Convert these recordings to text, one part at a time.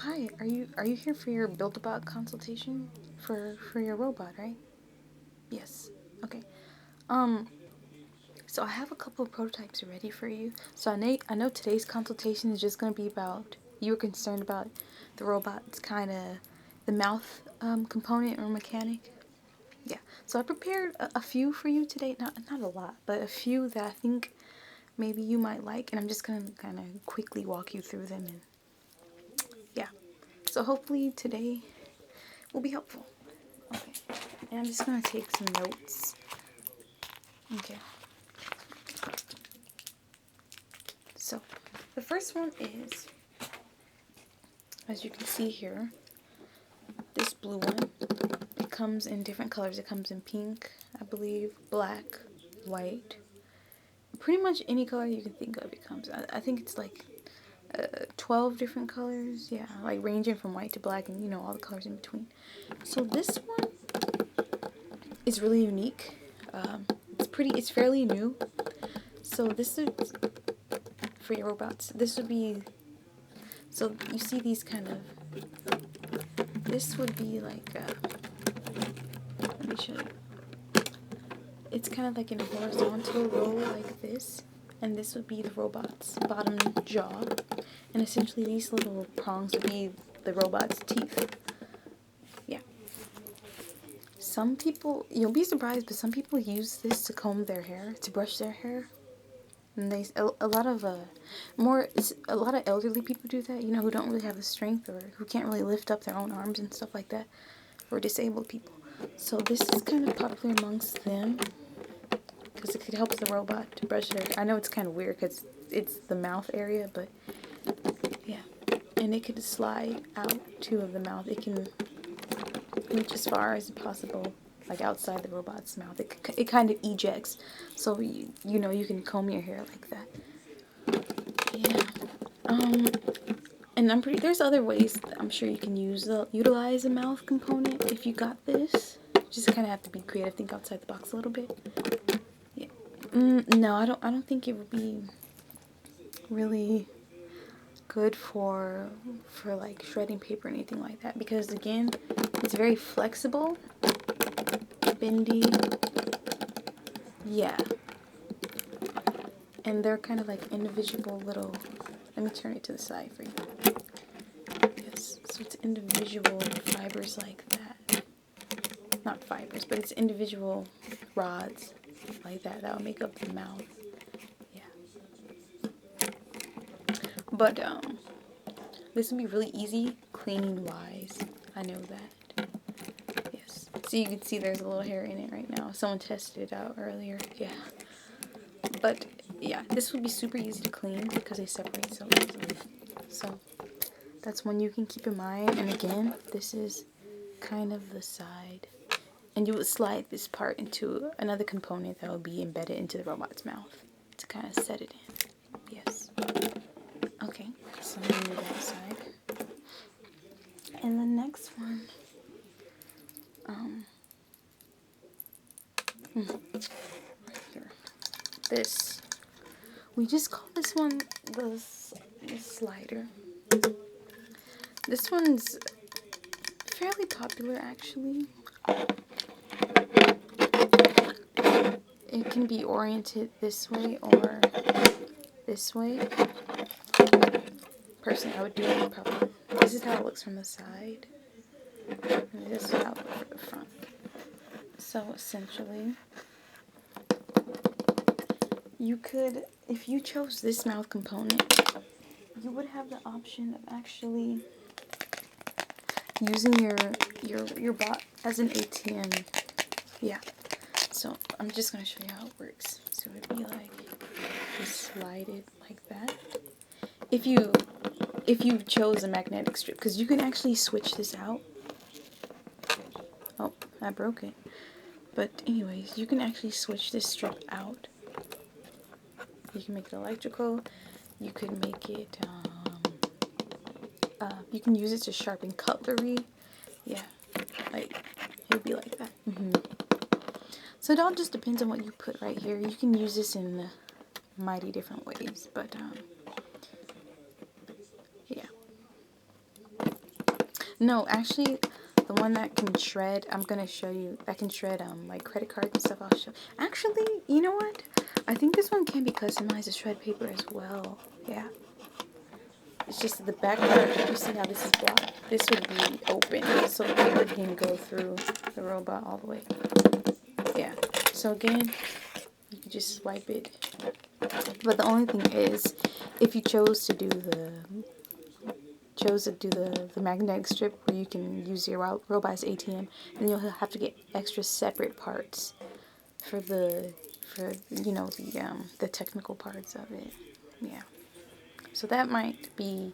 Hi, are you here for your Build-A-Bot consultation for your robot, right? Yes. Okay. Um, so I have a couple of prototypes ready for you. So I know today's consultation is just going to be about you were concerned about the robot's kind of the mouth component or mechanic. Yeah. So I prepared a few for you today. Not a lot, but a few that I think maybe you might like, and I'm just going to kind of quickly walk you through them, and yeah. So hopefully today will be helpful. Okay. And I'm just going to take some notes. Okay. So, the first one is, as you can see here, this blue one. It comes in different colors. It comes in pink, I believe, black, white. Pretty much any color you can think of it comes. I think it's like 12 different colors. Yeah, like ranging from white to black and, you know, all the colors in between. So this one is really unique. It's fairly new. So this is for your robots. This would be, so you see these kind of, this would be like, let me show you. It's kind of like in a horizontal row like this. And this would be the robot's bottom jaw. And essentially these little prongs would be the robot's teeth. Yeah. Some people, you'll be surprised, but some people use this to comb their hair, to brush their hair. And a lot of elderly people do that, you know, who don't really have the strength or who can't really lift up their own arms and stuff like that, or disabled people. So this is kind of popular amongst them because it could help the robot to brush their hair. I know it's kind of weird because it's the mouth area, but yeah. And it could slide out too of the mouth. It can reach as far as possible, like outside the robot's mouth. It kind of ejects, so you know you can comb your hair like that. Yeah. And there's other ways that I'm sure you can utilize a mouth component if you got this. You just kind of have to be creative, think outside the box a little bit. Yeah. No, I don't think it would be really good for like shredding paper or anything like that, because again, it's very flexible, bendy. Yeah. And they're kind of like individual little, let me turn it to the side for you. Yes, so it's individual fibers like that. Not fibers, but it's individual rods like that will make up the mouth. Yeah. But this would be really easy cleaning wise. I know that. Yes. So you can see there's a little hair in it right now. Someone tested it out earlier. Yeah. But yeah, this would be super easy to clean because they separate so easily. So that's one you can keep in mind. And again, this is kind of the side. And you would slide this part into another component that will be embedded into the robot's mouth to kind of set it in. Yes. Okay, so I'm going to move that aside. And the next one, right here. This. We just call this one the slider. This one's fairly popular, actually. It can be oriented this way or this way. Personally, I would do it probably. This is how it looks from the side. And this is how it looks from the front. So essentially, you could, if you chose this mouth component, you would have the option of actually using your bot as an ATM. Yeah. So I'm just gonna show you how it works. So it'd be like you slide it like that. If you chose a magnetic strip, because you can actually switch this out. Oh, I broke it. But anyways, you can actually switch this strip out. You can make it electrical. You can make it, you can use it to sharpen cutlery. Yeah, like, it would be like that. So it all just depends on what you put right here. You can use this in mighty different ways, but, yeah. No, actually, the one that can shred, I'm gonna show you. That can shred like credit cards and stuff. I'll show. Actually, you know what? I think this one can be customized to shred paper as well. Yeah. It's just the back part. You see how this is blocked? This would be open, so the paper can go through the robot all the way. Yeah. So again, you can just swipe it. But the only thing is, if you chose to do the magnetic strip where you can use your robot as ATM, then you'll have to get extra separate parts for you know, the technical parts of it. Yeah. So that might be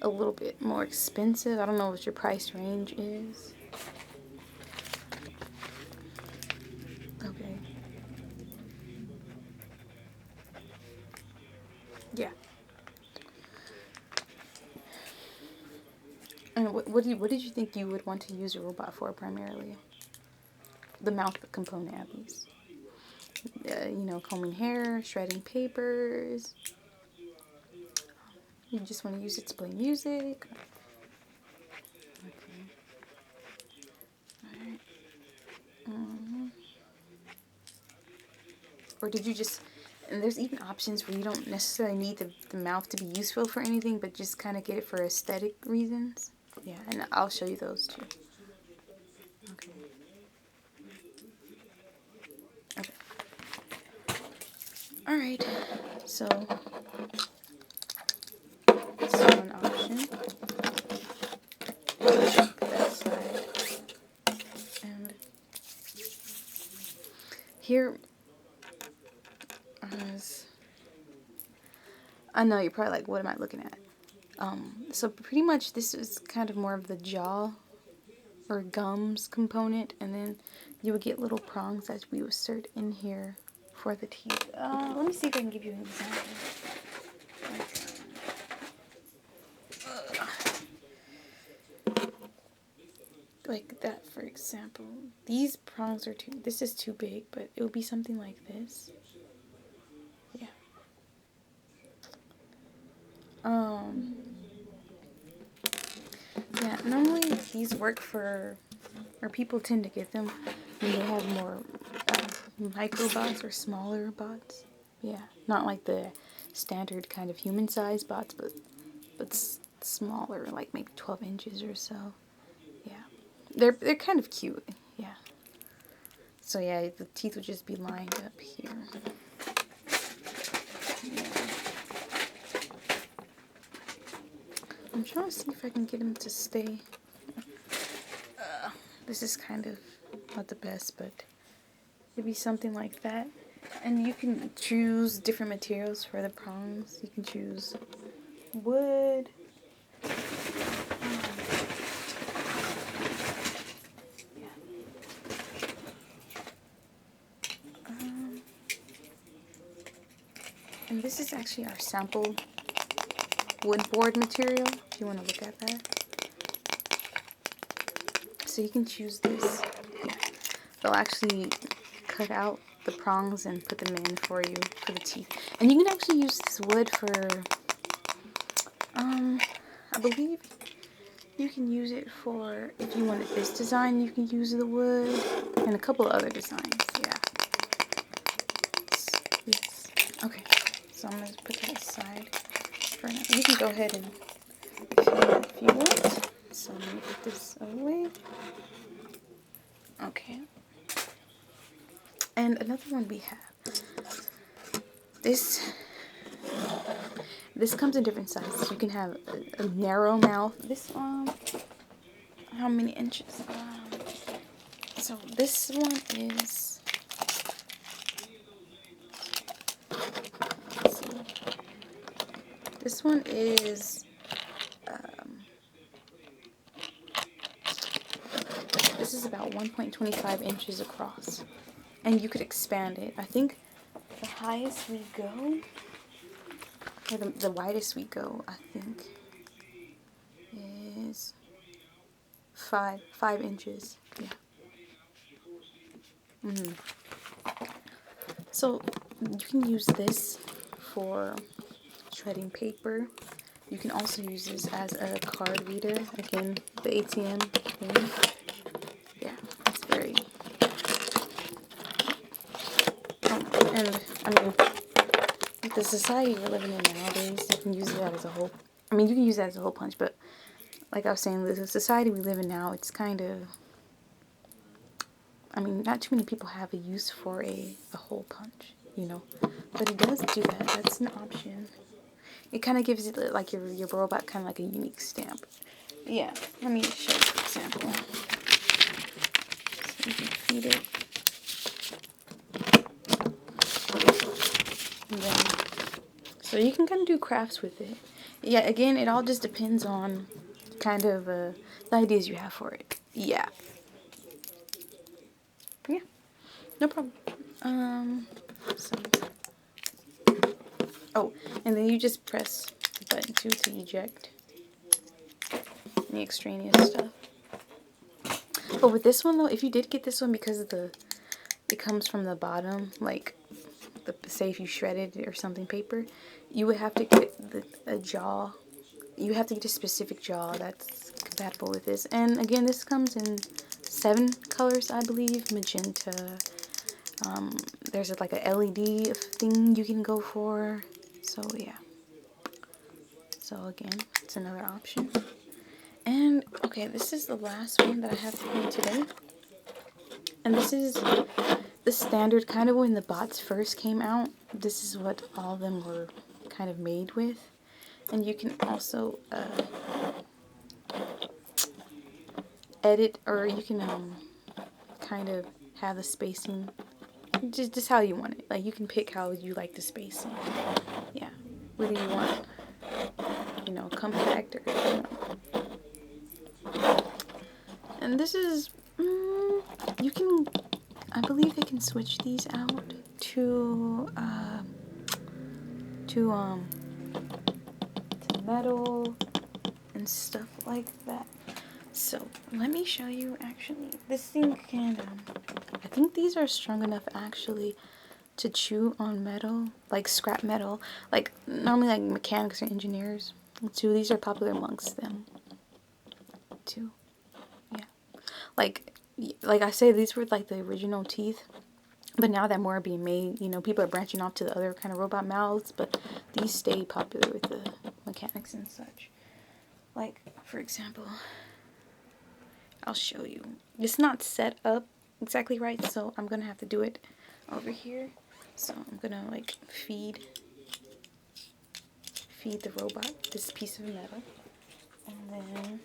a little bit more expensive. I don't know what your price range is. Okay. Yeah. And what did you think you would want to use your robot for primarily? The mouth component, at least. You know, combing hair, shredding papers. You just want to use it to play music. Okay. Alright. Or did you just... And there's even options where you don't necessarily need the mouth to be useful for anything, but just kind of get it for aesthetic reasons. Yeah, and I'll show you those too. Okay. Okay. Alright, so this is one option. Put that aside. And here, I know you're probably like, what am I looking at? So pretty much this is kind of more of the jaw or gums component, and then you would get little prongs that we would insert in here for the teeth. Let me see if I can give you an example. Like that, for example. These prongs are this is too big, but it would be something like this. Yeah. Yeah, normally these work for, or people tend to get them when they have more micro bots or smaller bots. Yeah, not like the standard kind of human size bots, but smaller, like maybe 12 inches or so. Yeah, they're kind of cute. Yeah. So yeah, the teeth would just be lined up here. Yeah. I'm trying to see if I can get him to stay. This is kind of not the best, but it'd be something like that. And you can choose different materials for the prongs. You can choose wood. And this is actually our sample wood board material, if you want to look at that. So you can choose this. They'll actually cut out the prongs and put them in for you for the teeth. And you can actually use this wood for, I believe you can use it for, if you wanted this design, you can use the wood, and a couple of other designs, yeah. Yes. Okay, so I'm going to put that aside for now. You can go ahead and if you want. So I'm going to put this away. Okay. And another one we have. This comes in different sizes. You can have a narrow mouth. This one, how many inches? So this one is, let's see. This one is, this is about 1.25 inches across. And you could expand it. I think the highest we go, or the widest we go, I think, is 5 inches. Yeah. So you can use this for shredding paper. You can also use this as a card reader. Again, the ATM thing. Yeah, it's very... and, I mean, with the society we're living in nowadays, you can use that as a hole... I mean, you can use that as a hole punch, but like I was saying, the society we live in now, it's kind of... I mean, not too many people have a use for a hole punch, you know? But it does do that. That's an option. It kind of gives it, like, your robot kind of like a unique stamp. Yeah, let me show you an example. So you can feed it. And then, so you can kind of do crafts with it. Yeah, again, it all just depends on kind of the ideas you have for it. Yeah. Yeah, no problem. So, oh, and then you just press the button too to eject any extraneous stuff. But with this one though, if you did get this one because of it comes from the bottom, like say if you shredded it or something paper, you would have to get a jaw. You have to get a specific jaw that's compatible with this. And again, this comes in 7 colors, I believe. Magenta. There's like a LED thing you can go for. So yeah. So again, it's another option. And okay, this is the last one that I have for you today. And this is the standard, kind of when the bots first came out. This is what all of them were kind of made with. And you can also edit, or you can kind of have the spacing just how you want it. Like, you can pick how you like the spacing. Yeah, whether you want, you know, compact or, you know. And this is you can, I believe they can switch these out to metal and stuff like that. So let me show you. Actually, this thing can I think these are strong enough actually to chew on metal, like scrap metal, like normally like mechanics or engineers too. These are popular amongst them too. Yeah, like I say, these were like the original teeth. But now that more are being made, you know, people are branching off to the other kind of robot mouths, but these stay popular with the mechanics and such. Like, for example, I'll show you. It's not set up exactly right, so I'm going to have to do it over here. So I'm going to, like, feed the robot this piece of metal. And then...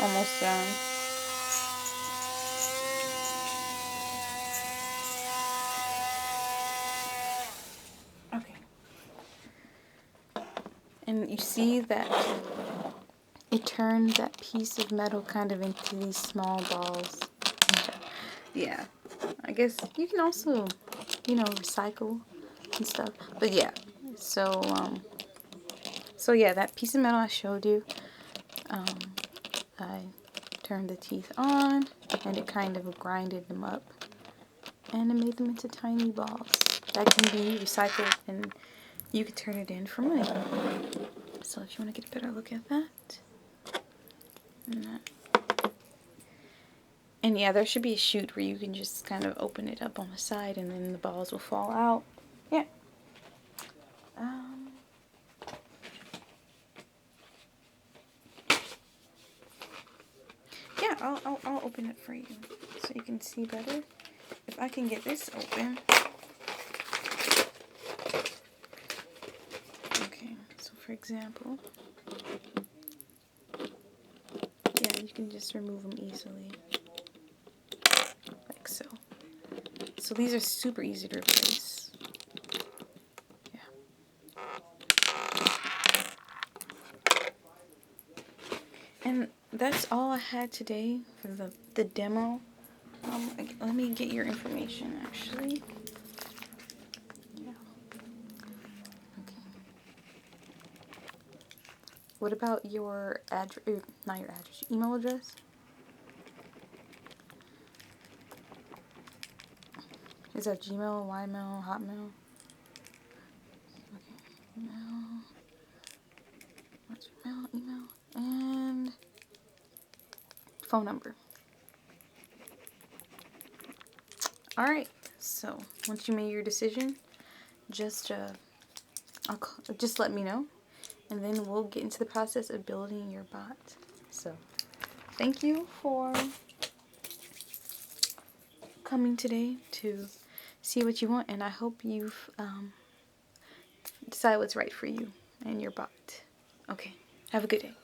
almost done. Okay. And you see that it turned that piece of metal kind of into these small balls. Yeah. I guess you can also, you know, recycle and stuff. But yeah. So yeah, that piece of metal I showed you, I turned the teeth on, and it kind of grinded them up, and it made them into tiny balls that can be recycled, and you could turn it in for money. So if you want to get a better look at that, and yeah, there should be a chute where you can just kind of open it up on the side, and then the balls will fall out. Yeah. Yeah, I'll open it for you so you can see better. If I can get this open. Okay, so for example, yeah, you can just remove them easily, like so. So these are super easy to replace. Yeah. And that's all I had today for the demo. Let me get your information actually. Yeah. Okay. What about your address? Not your address. Your email address? Is that Gmail, Ymail, Hotmail? Okay. Email. What's your email? And phone number. Alright, so once you made your decision, just just let me know, and then we'll get into the process of building your bot. So thank you for coming today to see what you want, and I hope you've decided what's right for you and your bot. Okay, have a good day.